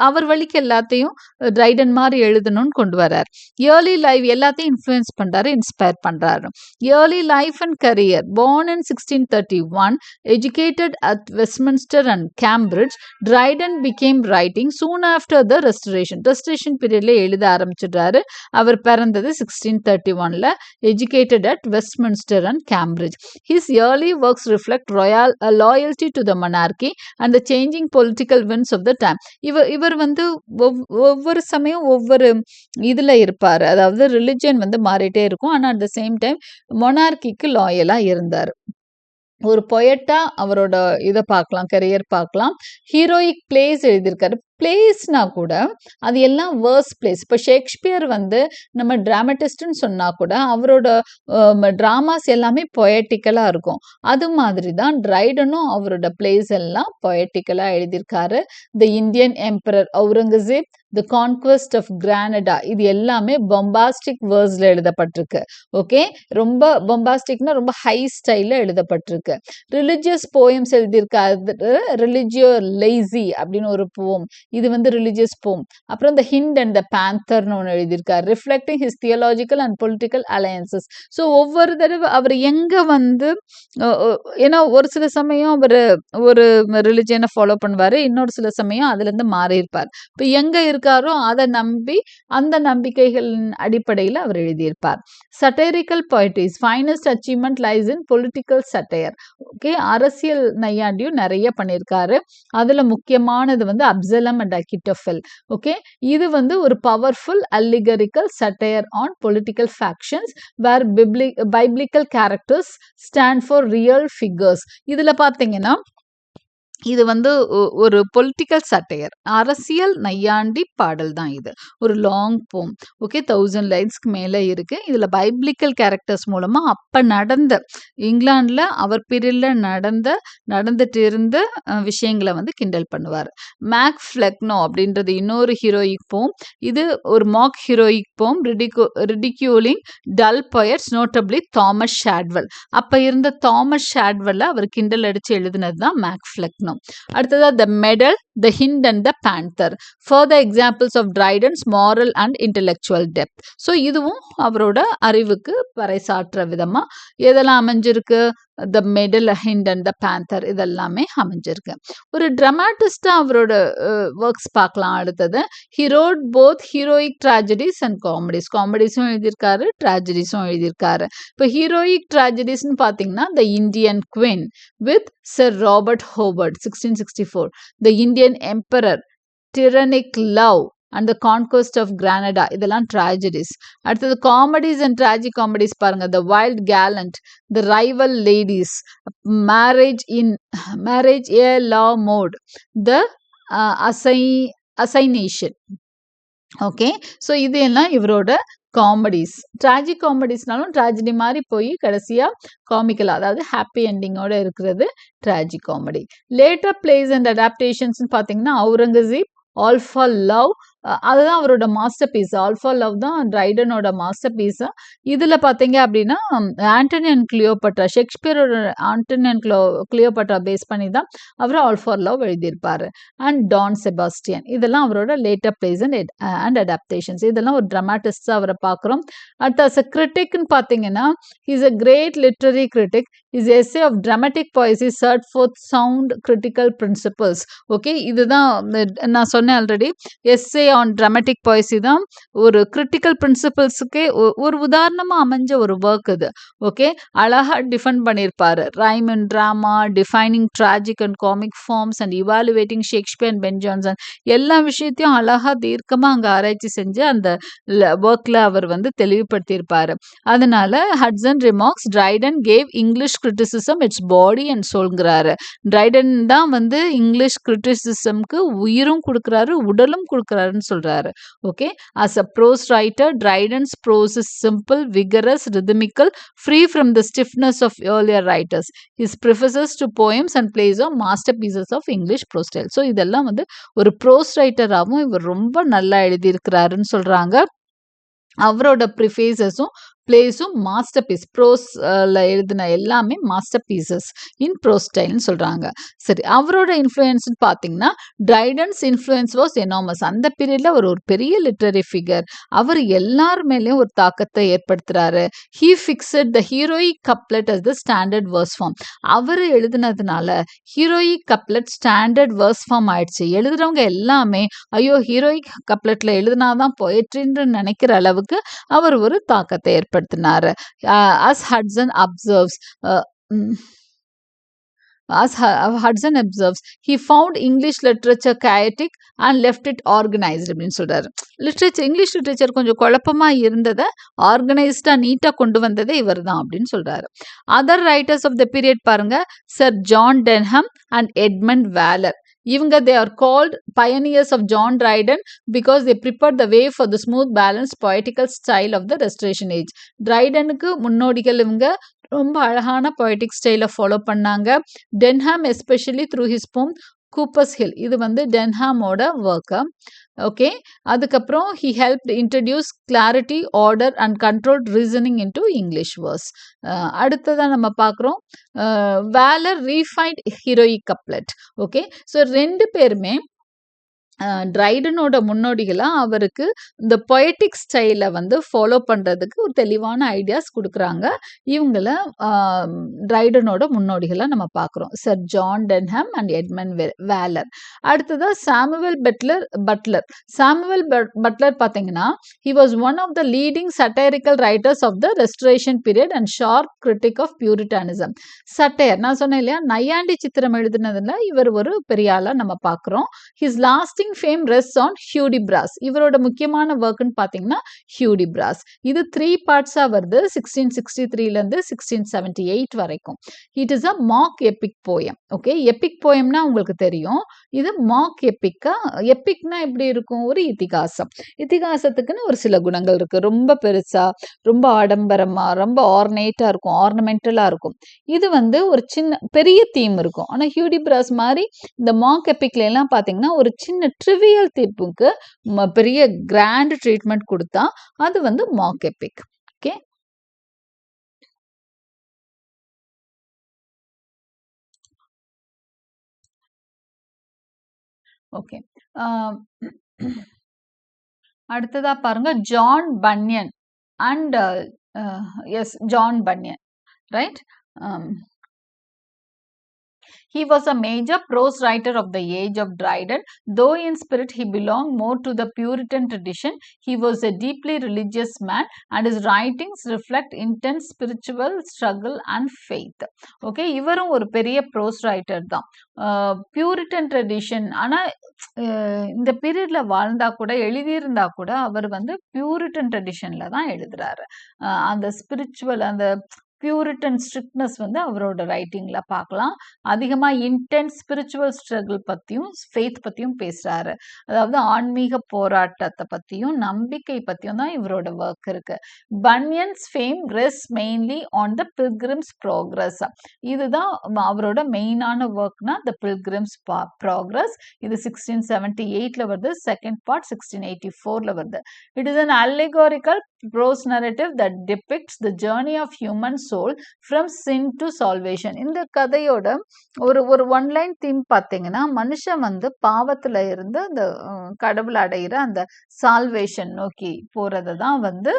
அவர் வழிக்கு எல்லாத்தையும் ட்ரைடன் மாதிரி எழுதணும்னு கொண்டு வர்றார். இயர்லி லைஃப் எல்லாத்தையும் இன்ஃப்ளூயன்ஸ் பண்ணுறாரு, இன்ஸ்பயர் பண்ணுறாரு. Early life and career. born in 1631, educated at Westminster and Cambridge, Dryden became writing soon after the Restoration. Restoration பீரியட்ல எழுத ஆரம்பிச்சிடுறாரு. அவர் பிறந்தது 1631ல, educated at Westminster and Cambridge. His early works reflect loyalty to the monarchy and the changing political winds of the time. இவர் வந்து ஒவ்வொரு சமயம் ஒவ்வொரு இதுல இருப்பாரு. அதாவது ரிலிஜன் வந்து மாறிட்டே இருக்கும். ஆனா அட் த சேம் டைம் மொனார்கிக்கு லாயலா இருந்தார். ஒரு பொயட்டா அவரோட இதை பார்க்கலாம், கரியர் பார்க்கலாம். ஹீரோயிக் பிளேஸ் எழுதியிருக்காரு. பிளேஸ்னா கூட அது எல்லாம் வேர்ஸ் பிளேஸ். இப்போ ஷேக்ஸ்பியர் வந்து நம்ம டிராமட்டிஸ்ட்னு சொன்னா கூட அவரோட ட்ராமாஸ் எல்லாமே பொயட்டிக்கலாக இருக்கும். அது மாதிரி தான் ட்ரைடனும் அவரோட பிளேஸ் எல்லாம் பொயட்டிக்கலாக எழுதியிருக்காரு. The Indian emperor Aurangzeb, the conquest of Granada, இது எல்லாமே பொம்பாஸ்டிக் வேர்ஸ்ல எழுதப்பட்டிருக்கு. ஓகே. ரொம்ப பொம்பாஸ்டிக்னா ரொம்ப ஹை ஸ்டைலில் எழுதப்பட்டிருக்கு. ரிலிஜியஸ் போயம்ஸ் எழுதியிருக்காரு. ரிலிஜியோ லேசி அப்படின்னு ஒரு போம், இது வந்து ரிலிஜியஸ் போம். அப்புறம் த ஹிண்ட் அண்ட் த பேந்தர்னு ஒன்று எழுதியிருக்காரு, reflecting his theological and political alliances. So ஒவ்வொரு தடவை அவர் எங்கே வந்து ஏன்னா ஒரு சில சமயம் அவர் ஒரு ரிலிஜியனை ஃபாலோ பண்ணுவார், இன்னொரு சில சமயம் அதுலேருந்து மாறி இருப்பார். இப்போ எங்கே இருக்காரோ அதை நம்பி அந்த நம்பிக்கைகளின் அடிப்படையில் அவர் எழுதியிருப்பார். சட்டைரிக்கல் poetry's finest achievement lies in political satire. Okay. அரசியல் நையாண்டியும் நிறைய பண்ணியிருக்காரு. அதுல முக்கியமானது வந்து அப்சலம் அண்ட் அகிட்டோஃபெல். ஓகே. இது வந்து ஒரு powerful allegorical satire on political factions where biblical characters stand for real figures. இதுல பார்த்தீங்கன்னா இது வந்து ஒரு பொலிட்டிக்கல் சட்டையர், அரசியல் நையாண்டி பாடல் தான் இது. ஒரு லாங் போம். ஓகே. 1000 லைன்ஸ்க்கு மேலே இருக்கு. இதில் பைபிளிக்கல் கேரக்டர்ஸ் மூலமாக அப்போ நடந்த இங்கிலாண்டில் அவர் பீரியடில் நடந்துட்டு இருந்த விஷயங்களை வந்து கிண்டல் பண்ணுவார். மேக் ஃப்ளெக்னோ அப்படின்றது இன்னொரு ஹீரோயிக் போம். இது ஒரு mock heroic poem, ridiculing dull poets, notably Thomas Shadwell. அப்போ இருந்த தாமஸ் ஷாட்வெல்ல அவர் கிண்டல் அடித்து எழுதினது தான் மேக் ஃப்ளெக்னோ. அடுத்ததா the medal, the hind and the panther, further examples of Dryden's moral and intellectual depth. So இதுவும் அவரோட அறிவுக்கு பறைசாற்ற விதமா எதெல்லாம் அமைஞ்சிருக்கு, the medal, hind and the panther இதெல்லாமே அமைஞ்சிருக்கு. ஒரு ட்ராமாட்டிஸ்டா அவரோட ஒர்க்ஸ் பார்க்கலாம். அடுத்தது he wrote both heroic tragedies and comedies. காமெடிஸும் எழுதியிருக்காரு, ட்ராஜடிஸும் எழுதியிருக்காரு. இப்போ ஹீரோயிக் ட்ராஜடிஸ்ன்னு பார்த்தீங்கன்னா the Indian queen with Sir Robert Howard 1664, the Indian emperor tyrannic love and the conquest of Granada. இதெல்லாம் tragedies. அடுத்தது comedies and tragicomedies பாருங்க. The Wild Gallant, The Rival Ladies, Marriage a Law Mode, The Assignation. Okay, so இது எல்லாம் இவரோட காமெடிஸ். ட்ராஜிக் காமெடிஸ்னாலும் ட்ராஜடி மாதிரி போய் கடைசியாக காமிக்கலா, அதாவது ஹாப்பி என்டிங்கோட இருக்கிறது tragic comedy. Later plays and அடாப்டேஷன்ஸ்னு பார்த்தீங்கன்னா அவுரங்கசீப், ஆல் ஃபார் லவ், அதுதான் அவரோட masterpiece. All for love தான் ட்ரைடனோட மாஸ்டர் பீஸ். இதில் பார்த்தீங்க அப்படின்னா ஆண்டனி அண்ட் கிளியோபட்ரா, ஷேக்ஸ்பியரோட ஆண்டனி அண்ட் கிளியோபட்ரா பேஸ் பண்ணி தான் அவர் ஆல் ஃபார் லவ் எழுதியிருப்பார். அண்ட் டான் செபாஸ்டியன், இதெல்லாம் அவரோட லேட்டர் பிளேஸ் அண்ட் அடாப்டேஷன்ஸ். இதெல்லாம் ஒரு ட்ராமாட்டிஸ்டாக அவரை பார்க்குறோம். அடுத்து அஸ் அ கிரிட்டிக்னு பார்த்தீங்கன்னா is a great literary critic. His essay of dramatic poesy set forth sound critical principles. Okay, இதுதான் நான் சொன்னேன் already. Essay on dramatic poesy தான் ஒரு கிரிட்டிக்கல் பிரின்சிபல்ஸுக்கே ஒரு உதாரணமாக அமைஞ்ச ஒரு ஒர்க் இது. ஓகே, அழகாக டிஃபைன் பண்ணியிருப்பாரு. Rhyme and drama, defining tragic and comic forms and evaluating Shakespeare and Ben Jonson, எல்லா விஷயத்தையும் அழகாக தீர்க்கமாக அங்கே ஆராய்ச்சி செஞ்சு அந்த ஒர்க்கில் அவர் வந்து தெளிவுபடுத்தியிருப்பார். அதனால Hudson remarks Dryden gave English criticism its body and சோல்ங்கிறாரு. ட்ரைடன் தான் வந்து இங்கிலீஷ் கிரிட்டிசிசம்க்கு உயிரும் கொடுக்குறாரு, உடலும் கொடுக்குறாருன்னு சொல்றாரு. Okay, as a prose writer, Dryden's prose is simple, vigorous, rhythmical, free from the stiffness of earlier writers. His prefaces to poems and plays are masterpieces of English prose style. So இதெல்லாம் வந்து ஒரு prose writer-ஆவும் இவர் ரொம்ப நல்லா எழுதியிருக்கிறாருன்னு சொல்றாங்க. அவரோட ப்ரிஃபேஸஸும் பிளேஸும் மாஸ்டர் பீஸ். ப்ரோஸ்ல எழுதின எல்லாமே மாஸ்டர் பீசஸ் இன் ப்ரோஸ் ஸ்டைல்னு சொல்கிறாங்க. சரி, அவரோட இன்ஃப்ளூயன்ஸ்னு பார்த்தீங்கன்னா ட்ரைடன்ஸ் இன்ஃப்ளூயன்ஸ் வாஸ் எனாமஸ். அந்த பீரியடில் ஒரு பெரிய லிட்ரரி ஃபிகர். அவர் எல்லார் மேலேயும் ஒரு தாக்கத்தை ஏற்படுத்துகிறாரு. He fixed the heroic couplet as the standard verse form. அவர் எழுதினதுனால heroic couplet standard verse form ஆயிடுச்சு. எழுதுறவங்க எல்லாமே ஐயோ ஹீரோயிக் கப்லெட்டில் எழுதினாதான் பொயட்ரின்னு நினைக்கிற அளவுக்கு அவர் ஒரு தாக்கத்தை ஏற்படுத்தினார். as Hudson observes, he found English literature chaotic and left it organized அப்படின்னு சொல்றாரு. இங்கிலீஷ் லிட்ரேச்சர் கொஞ்சம் குழப்பமா இருந்ததை ஆர்கனைஸ்டா நீட்டா கொண்டு வந்ததே இவர் தான் அப்படின்னு சொல்றாரு. Other writers of the period பாருங்க, Sir John Denham and Edmund Waller. இவங்க they are called pioneers of John Dryden because they prepared the way for the smooth balanced poetical style of the Restoration age. Drydenக்கு முன்னோடிகள் இவங்க. ரொம்ப அழகான poetic ஸ்டைலை ஃபாலோ பண்ணாங்க. டென்ஹாம் எஸ்பெஷலி த்ரூ ஹிஸ் போம் கூப்பர்ஸ் ஹில், இது வந்து டென்ஹாமோட ஒர்க்கு. ஓகே, அதுக்கப்புறம் he helped introduce clarity, order and controlled reasoning into English verse. அடுத்ததான் நம்ம பார்க்குறோம் வேலர் refined heroic couplet. Okay, so ரெண்டு பேருமே ட்ரைடனோட முன்னோடிகளாக அவருக்கு இந்த பொயட்டிக் ஸ்டைலை வந்து ஃபாலோ பண்ணுறதுக்கு ஒரு தெளிவான ஐடியாஸ் கொடுக்குறாங்க. இவங்கள ட்ரைடனோட முன்னோடிகளாக நம்ம பார்க்குறோம். Sir John Denham and Edmund Waller. அடுத்ததாக சாமுவல் பட்லர். சாமுவல் பட்லர் பார்த்தீங்கன்னா he was one of the leading satirical writers of the Restoration period and sharp critic of Puritanism. Satire நான் சொன்னேன் இல்லையா, நையாண்டி சித்திரம் எழுதுனதுல இவர் ஒரு பெரிய ஆளாக நம்ம பார்க்குறோம். his lasting fame rests on Hudibras. இவரோட முக்கியமான ஒர்க்னு பார்த்தீங்கன்னா Hudibras. இது 3 பார்ட்ஸா வருது, 1663ல இருந்து 1678 வரைக்கும். It is a mock epic poem. Okay, epic போயம்னா உங்களுக்கு தெரியும். இது மாக் எபிக்கா. எபிக்னா எப்படி இருக்கும்? ஒரு இதிகாசம். இதிகாசத்துக்குன்னு ஒரு சில குணங்கள் இருக்கு. ரொம்ப பெருசா, ரொம்ப ஆடம்பரமா, ரொம்ப ஆர்னேட்டா இருக்கும், ஆர்னமெண்டலா இருக்கும். இது வந்து ஒரு சின்ன பெரிய தீம் இருக்கும். ஆனால் ஹியூடிபிராஸ் மாதிரி இந்த மாக் எபிக்ல எல்லாம் பார்த்தீங்கன்னா ஒரு சின்ன ட்ரிவியல் தீப்புக்கு பெரிய கிராண்ட் ட்ரீட்மெண்ட் கொடுத்தா அது வந்து மாக் எபிக். Okay, okay. அடுத்ததா பாருங்க John Bunyan and yes John Bunyan, right. He was a major prose writer of the age of Dryden. Though in spirit he belonged more to the Puritan tradition, he was a deeply religious man and his writings reflect intense spiritual struggle and faith. Okay, இவரும் ஒரு பெரிய ப்ரோஸ் ரைட்டர் தான். பியூரிட்டன் ட்ரெடிஷன், ஆனால் இந்த பீரியட்ல வாழ்ந்தா கூட, எழுதியிருந்தா கூட அவர் வந்து பியூரிட்டன் ட்ரெடிஷன்ல தான் எழுதுறாரு. அந்த ஸ்பிரிச்சுவல், அந்த பியூரிட்டன் ஸ்ட்ரிக்ட்னஸ் வந்து அவரோட ரைட்டிங்ல பார்க்கலாம். அதிகமா இன்டென்ஸ் ஸ்பிரிச்சுவல் ஸ்ட்ரகிள் பத்தியும் ஃபெய்த் பத்தியும் பேசுறாரு. அதாவது ஆன்மீக போராட்டத்தை பத்தியும் நம்பிக்கை பத்தியும் தான் இவரோட ஒர்க் இருக்கு. Bunyan's fame rests mainly on the pilgrim's progress. இதுதான் அவரோட மெயினான ஒர்க்னா த பில்கிரிம்ஸ் ப்ராக்ரஸ். இது 1678ல வருது. செகண்ட் பார்ட் 1684ல வருது. It is an allegorical prose narrative that depicts the journey of human soul from sin to salvation. இந்த கதையோட ஒரு ஒன் லைன் தீம் பார்த்தீங்கன்னா, மனுஷன் வந்து பாவத்துல இருந்து அந்த கடவுள் அடையிற அந்த சால்வேஷன் நோக்கி போறதை தான் வந்து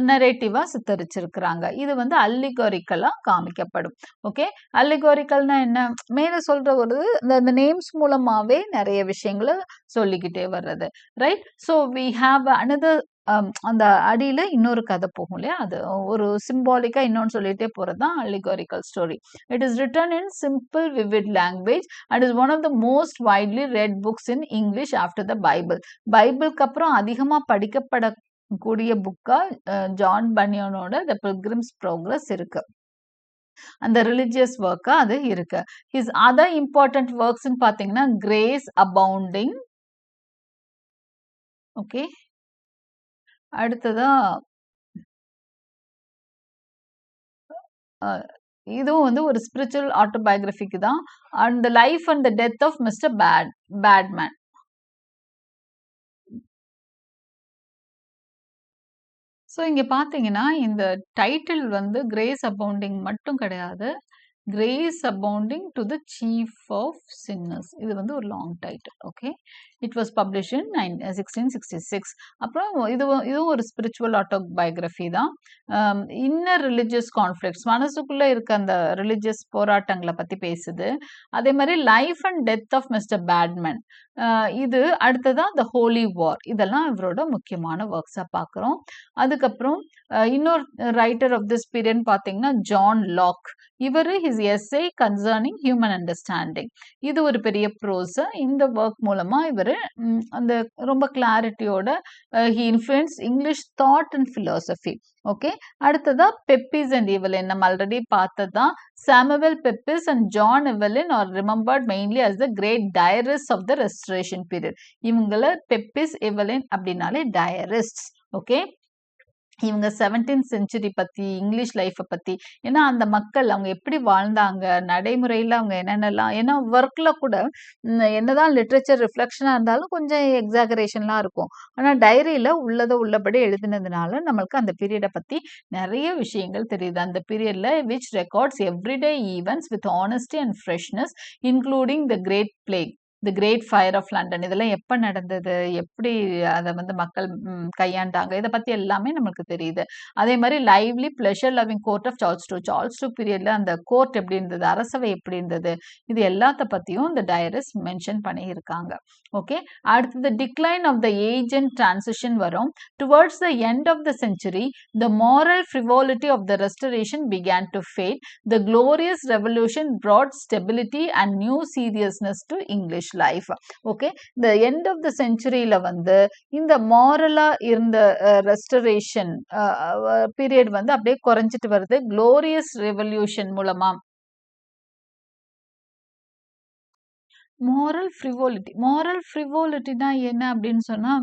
நரேட்டிவா சித்தரிச்சிருக்கிறாங்க. இது வந்து அல்லிகோரிக்கலா காமிக்கப்படும். ஓகே, அல்லிகோரிக்கல்னா என்ன? மேல சொல்ற ஒரு இந்த நேம்ஸ் மூலமாவே நிறைய விஷயங்களை சொல்லிக்கிட்டே வர்றது. Right. So we have another, அந்த அடியில இன்னொரு கதை போகும் இல்லையா, அது ஒரு சிம்பாலிக்கா இன்னொன்னு சொல்லிட்டே போறதுதான் allegorical story. It is written in simple vivid language and is one of the most widely read books in English after the Bible. பைபிளுக்கு அப்புறம் அதிகமா படிக்கப்படக்கூடிய புக்கா ஜான் பனியனோட The Pilgrim's Progress இருக்கு. அந்த ரிலிஜியஸ் ஒர்க்கா அது இருக்கு. His other important works பாத்தீங்கன்னா Grace Abounding. ஓகே, அடுத்ததா இதுவும் வந்து ஒரு ஸ்பிரிச்சுவல் ஆட்டோபயோகிராஃபிக்கு தான். And the life and the death of Mr Badman. So இங்க பாத்தீங்கன்னா இந்த டைட்டில் வந்து கிரேஸ் அபவுண்டிங் மட்டும் கிடையாது, Grace Abounding to the chief of sinners. இது வந்து ஒரு long title. Okay, it was publish in 1666. அப்புறம் இதுவும் ஒரு ஸ்பிரிச்சுவல் ஆட்டோபயோகிராஃபி தான். இன்னர் ரிலிஜியஸ் கான்ஃப்ளிக்ட்ஸ், மனசுக்குள்ள இருக்க அந்த ரிலிஜியஸ் போராட்டங்களை பத்தி பேசுது. அதே மாதிரி life and death of Mr Batman, இது அடுத்ததான் த ஹோலி வார். இதெல்லாம் இவரோட முக்கியமான ஒர்க்ஸா பார்க்குறோம். அதுக்கப்புறம் இன்னொரு ரைட்டர் ஆஃப் திஸ் பீரியட் பார்த்தீங்கன்னா ஜான் லாக். இவர் his essay concerning human understanding, இது ஒரு பெரிய ப்ரோஸ். இந்த ஒர்க் மூலமா இவர் அந்த ரொம்ப கிளாரிட்டியோட he influence English thought and philosophy. Okay, அடுத்ததா பெப்பிஸ் அண்ட் இவலின், நம்ம ஆல்ரெடி பார்த்ததுதான். Samuel Pepys and John Evelyn are remembered mainly as the great diarists of the restoration period. இவங்கள பெப்பிஸ் இவலின் அப்படின்னாலே டயரிஸ்ட். ஓகே, இவங்க 17th century பத்தி, இங்கிலீஷ் லைஃப்பை பத்தி, ஏன்னா அந்த மக்கள் அவங்க எப்படி வாழ்ந்தாங்க, நடைமுறையில் அவங்க என்னென்னலாம், ஏன்னா ஒர்க்ல கூட என்னதான் லிட்ரேச்சர் ரிஃப்ளெக்ஷனா இருந்தாலும் கொஞ்சம் எக்ஸாகரேஷன்லாம் இருக்கும். ஆனா டைரியில உள்ளதை உள்ளபடி எழுதினதுனால நம்மளுக்கு அந்த பீரியடை பத்தி நிறைய விஷயங்கள் தெரியுது. அந்த பீரியட்ல which records everyday events with honesty and freshness including the Great Plague, the Great Fire of London. இதெல்லாம் எப்போ நடந்தது, எப்படி அதை வந்து மக்கள் கையாண்டாங்க, இதை பற்றி எல்லாமே நமக்கு தெரியுது. அதே மாதிரி lively pleasure loving court of Charles two பீரியட்ல அந்த கோர்ட் எப்படி இருந்தது, அரசவை எப்படி இருந்தது, இது எல்லாத்த பற்றியும் இந்த டைரிஸ் மென்ஷன் பண்ணியிருக்காங்க. ஓகே, அடுத்தது decline of the age and transition வரும். Towards the end of the century the moral frivolity of the restoration began to fade. The glorious revolution brought stability and new seriousness to English life. Okay, இந்த எண்ட் ஆஃப் த செஞ்சுரியில வந்து இந்த மாரலா இருந்த ரெஸ்டரேஷன் பீரியட் வந்து அப்படியே குறைஞ்சிட்டு வருது க்ளோரியஸ் ரெவல்யூஷன் மூலமா. மாரல் ஃப்ரிவோலிட்டினா என்ன அப்படின்னு சொன்னா,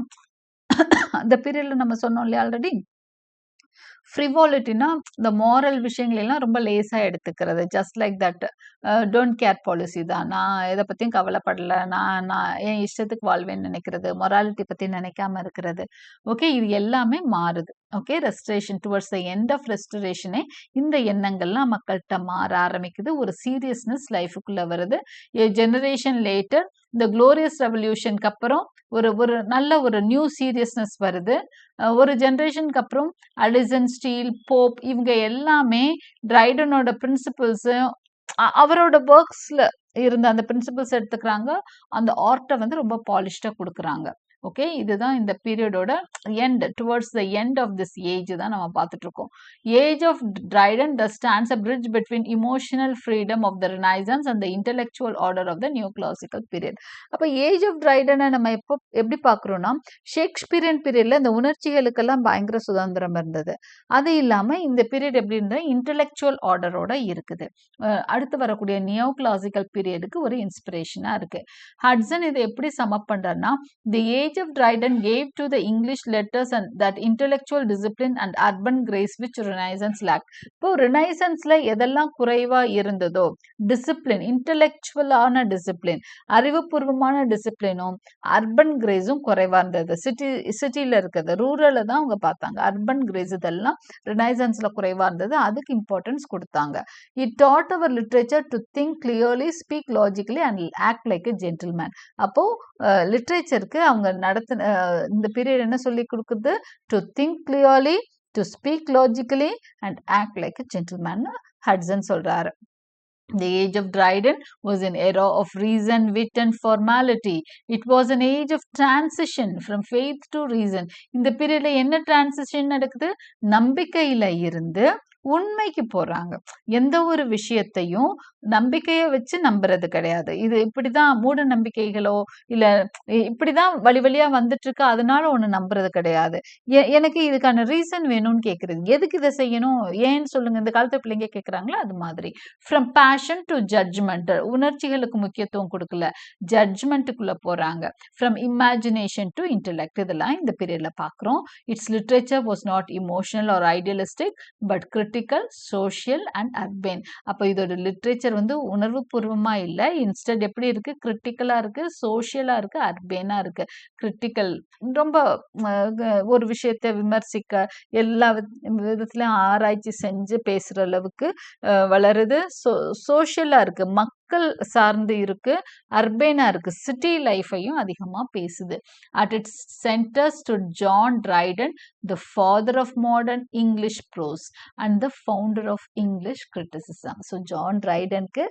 அந்த பீரியட்ல நம்ம சொன்னோம் இல்லையா ஆல்ரெடி, ஃப்ரிவாலிட்டினா இந்த மாரல் விஷயங்கள் எல்லாம் ரொம்ப லேசா எடுத்துக்கிறது. Just like that don't care policy தான். நான் எதை பத்தியும் கவலைப்படல, நான் என் இஷ்டத்துக்கு வாழ்வேன்னு நினைக்கிறது, மொராலிட்டி பத்தி நினைக்காம இருக்கிறது. ஓகே, இது எல்லாமே மாறுது. Okay, restoration towards the end of ரெஸ்டரேஷனே இந்த எண்ணங்கள்லாம் மக்கள்கிட்ட மாற ஆரம்பிக்குது. ஒரு சீரியஸ்னஸ் லைஃபுக்குள்ள வருது. ஜெனரேஷன் லேட்டர் இந்த க்ளோரியஸ் ரெவல்யூஷனுக்கு அப்புறம் ஒரு நல்ல ஒரு நியூ சீரியஸ்னஸ் வருது. ஒரு ஜெனரேஷனுக்கு அப்புறம் அலிசன் ஸ்டீல், போப், இவங்க எல்லாமே ட்ரைடனோட பிரின்சிபிள்ஸும் அவரோட ஒர்க்ஸ்ல இருந்த அந்த பிரின்சிபல்ஸ் எடுத்துக்கிறாங்க. அந்த ஆர்ட்டை வந்து ரொம்ப பாலிஷ்டா கொடுக்குறாங்க. ஓகே, இதுதான் இந்த பீரியடோட end, towards the end of this age தான் நம்ம பார்த்துட்டு இருக்கோம். Age of Dryden thus stands a bridge between emotional freedom of the Renaissance and the intellectual order of the Neoclassical period. அப்ப ஏஜ் ஆஃப் Dryden நம்ம எப்படி பார்க்குறோம்னா, ஷேக்ஸ்பியரியன் பீரியட்ல இந்த உணர்ச்சிகளுக்கெல்லாம் பயங்கர சுதந்திரம் இருந்தது. அது இல்லாம இந்த பீரியட் எப்படி இருந்தா இன்டெலெக்சுவல் ஆர்டரோட இருக்குது. அடுத்து வரக்கூடிய நியோ கிளாசிக்கல் பீரியடுக்கு ஒரு இன்ஸ்பிரேஷனா இருக்கு. ஹட்சன் இதை எப்படி சமப் பண்றாருன்னா, the age of Dryden gave to the English letters and that intellectual discipline and urban grace which Renaissance lacked. இப்போ ரினைசன்ஸ்ல எதெல்லாம் குறைவா இருந்ததோ, டிசிப்ளின், இன்டெலெக்சுவலான டிசிப்ளின், அறிவுபூர்வமான டிசிப்ளினும் அர்பன் கிரேஸும் குறைவா இருந்தது. சிட்டியில இருக்கிறது, ரூரல்ல தான் அவங்க பார்த்தாங்க. அர்பன் கிரேஸ் இதெல்லாம் ரினைசன்ஸ்ல குறைவா இருந்தது. அதுக்கு இம்பார்ட்டன்ஸ் கொடுத்தாங்க. It taught our literature to think clearly, speak logically and act like a gentleman. அப்போ லிட்ரேச்சருக்கு அவங்க நடத்தின இந்த பீரியட் என்ன சொல்லி கொடுக்குது? To think clearly, to speak logically and act like a gentleman Hudson சொல்றாரு. The age of Dryden was an era of reason, wit and formality. It was an age of transition from faith to reason. இந்த பீரியட்ல என்ன டிரான்சிஷன் நடக்குது? நம்பிக்கையில இருந்து உண்மைக்கு போறாங்க. எந்த ஒரு விஷயத்தையும் நம்பிக்கையை வச்சு நம்புறது கிடையாது. இது இப்படிதான் மூட நம்பிக்கைகளோ இல்ல இப்படிதான் வழி வழியா வந்துட்டு இருக்கு அதனால ஒண்ணு நம்புறது கிடையாது. எனக்கு இதுக்கான ரீசன் வேணும்னு கேக்குறது. எதுக்கு இதை செய்யணும் ஏன்னு சொல்லுங்க, இந்த காலத்து பிள்ளைங்க கேக்குறாங்களா அது மாதிரி. ஃப்ரம் பேஷன் டு ஜட்ஜ்மெண்ட், உணர்ச்சிகளுக்கு முக்கியத்துவம் கொடுக்கல, ஜட்ஜ்மெண்ட்டுக்குள்ள போறாங்க. ஃப்ரம் இமேஜினேஷன் டு இன்டெலெக்ட், இதெல்லாம் இந்த பீரியட்ல பாக்குறோம். It's literature was not emotional R idealistic but critical, social and urban. அப்போ இதோட லிட்ரேச்சர் வந்து உணர்வு பூர்வமா இல்ல, இன்ஸ்டெட் எப்படி இருக்கு? கிரிட்டிக்கலா இருக்கு, சோஷியலா இருக்கு, அர்பேனா இருக்கு. கிரிட்டிக்கல் ரொம்ப ஒரு விஷயத்தை விமர்சிக்க, எல்லா விதத்திலையும் ஆராய்ச்சி செஞ்சு பேசுற அளவுக்கு வளருது. சோஷியலா இருக்கு, மக்கள் சார்ந்து இருக்கு, அர்பேனா இருக்கு, சிட்டி லைஃபையும் அதிகமா பேசுது. At its center stood John Dryden, the father of modern English prose and the founder of English criticism. So John Drydenக்கு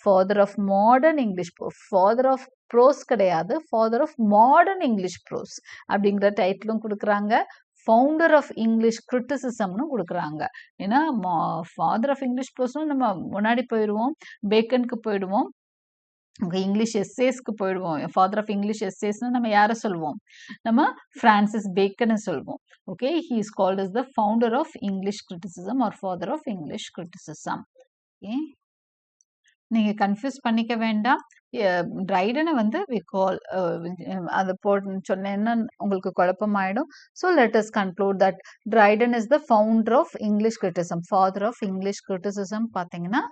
father of modern English prose, father of prose கிடையாது, father of modern English prose அப்படிங்கிற டைட்டிலும் கொடுக்குறாங்க. ஃபவுண்டர் ஆஃப் இங்கிலீஷ் கிரிட்டிசிசம்னு கொடுக்குறாங்க. ஏன்னா ஃபாதர் ஆஃப் இங்கிலீஷ் ப்ரோஸ்னு நம்ம முன்னாடி போயிடுவோம், பேக்கனுக்கு போயிடுவோம், இங்கிலீஷ் எஸ்ஸேஸ்க்கு போயிடுவோம். ஃபாதர் ஆஃப் இங்கிலீஷ் எஸ்ஸேஸ்னு நம்ம யாரை சொல்லுவோம்? நம்ம பிரான்சிஸ் பேக்கனை சொல்லுவோம். Okay, he is called as the founder of English criticism or father of English criticism. Okay, நீங்க கன்ஃபியூஸ் பண்ணிக்க வேண்டாம். ட்ரைடனை வந்து we call அது சொன்னேன்னா உங்களுக்கு குழப்பமாயிடும். So let us conclude that Dryden is the founder of English criticism. Father of English criticism பார்த்தீங்கன்னா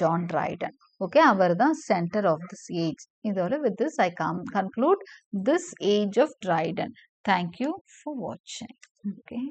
ஜான் ட்ரைடன். ஓகே, அவர் தான் சென்டர் ஆஃப் திஸ் ஏஜ். இதோட with this I conclude this age of Dryden. Thank you for watching. Okay.